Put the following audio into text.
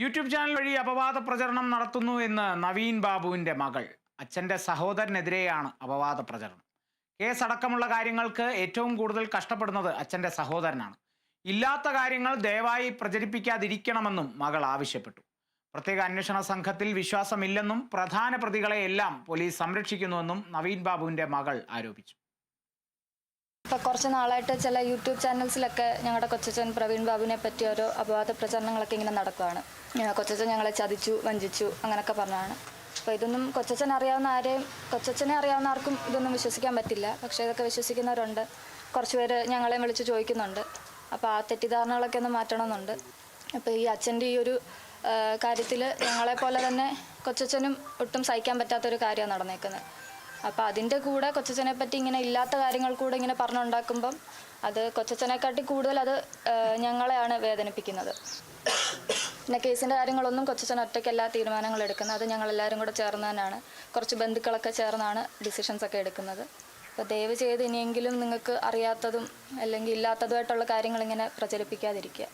YouTube channel വഴി അപവാദ പ്രചരണം നടത്തുന്നു എന്ന് നവീൻ ബാബുവിന്റെ മകൾ. അച്ഛന്റെ സഹോദരനെതിരെയാണ് അപവാദ പ്രചരണം. കേസടക്കമുള്ള കാര്യങ്ങൾക്ക് ഏറ്റവും കൂടുതൽ കഷ്ടപ്പെടുന്നത് അച്ഛന്റെ സഹോദരനാണ്. ഇല്ലാത്ത കാര്യങ്ങൾ ദയവായി പ്രചരിപ്പിക്കാതിരിക്കണമെന്നും മകൾ ആവശ്യപ്പെട്ടു. പ്രത്യേക അന്വേഷണ സംഘത്തിൽ വിശ്വാസമില്ലെന്നും പ്രധാന പ്രതികളെ എല്ലാം പോലീസ് സംരക്ഷിക്കുന്നുവെന്നും നവീൻ ബാബുവിന്റെ മകൾ ആരോപിച്ചു. ഇപ്പോൾ കുറച്ച് നാളായിട്ട് ചില യൂട്യൂബ് ചാനൽസിലൊക്കെ ഞങ്ങളുടെ കൊച്ചച്ഛൻ പ്രവീൺ ബാബുവിനെ പറ്റി ഓരോ അപവാദ പ്രചരണങ്ങളൊക്കെ ഇങ്ങനെ നടക്കുകയാണ്. കൊച്ചച്ഛൻ ഞങ്ങളെ ചതിച്ചു, വഞ്ചിച്ചു അങ്ങനെയൊക്കെ പറഞ്ഞാണ്. അപ്പോൾ ഇതൊന്നും കൊച്ചച്ഛനെ അറിയാവുന്ന ആർക്കും ഇതൊന്നും വിശ്വസിക്കാൻ പറ്റില്ല. പക്ഷേ ഇതൊക്കെ വിശ്വസിക്കുന്നവരുണ്ട്. കുറച്ച് പേര് ഞങ്ങളെ വിളിച്ച് ചോദിക്കുന്നുണ്ട്. അപ്പോൾ ആ തെറ്റിദ്ധാരണകളൊക്കെ ഒന്ന് മാറ്റണമെന്നുണ്ട്. അപ്പോൾ ഈ അച്ഛൻ്റെ ഈ ഒരു കാര്യത്തിൽ ഞങ്ങളെപ്പോലെ തന്നെ കൊച്ചച്ഛനും ഒട്ടും സഹിക്കാൻ പറ്റാത്തൊരു കാര്യമാണ് നടന്നേക്കുന്നത്. അപ്പോൾ അതിൻ്റെ കൂടെ കൊച്ചച്ഛനെ പറ്റി ഇങ്ങനെ ഇല്ലാത്ത കാര്യങ്ങൾ കൂടെ ഇങ്ങനെ പറഞ്ഞുണ്ടാക്കുമ്പം അത് കൊച്ചച്ഛനെക്കാട്ടി കൂടുതൽ അത് ഞങ്ങളെയാണ് വേദനിപ്പിക്കുന്നത്. പിന്നെ കേസിൻ്റെ കാര്യങ്ങളൊന്നും കൊച്ചച്ഛൻ ഒറ്റയ്ക്കല്ല തീരുമാനങ്ങൾ എടുക്കുന്നത്. അത് ഞങ്ങളെല്ലാവരും കൂടെ ചേർന്ന് തന്നെയാണ്, കുറച്ച് ബന്ധുക്കളൊക്കെ ചേർന്നാണ് ഡിസിഷൻസൊക്കെ എടുക്കുന്നത്. അപ്പോൾ ദയവ് ചെയ്ത് ഇനിയെങ്കിലും നിങ്ങൾക്ക് അറിയാത്തതും അല്ലെങ്കിൽ ഇല്ലാത്തതുമായിട്ടുള്ള കാര്യങ്ങൾ ഇങ്ങനെ പ്രചരിപ്പിക്കാതിരിക്കുക.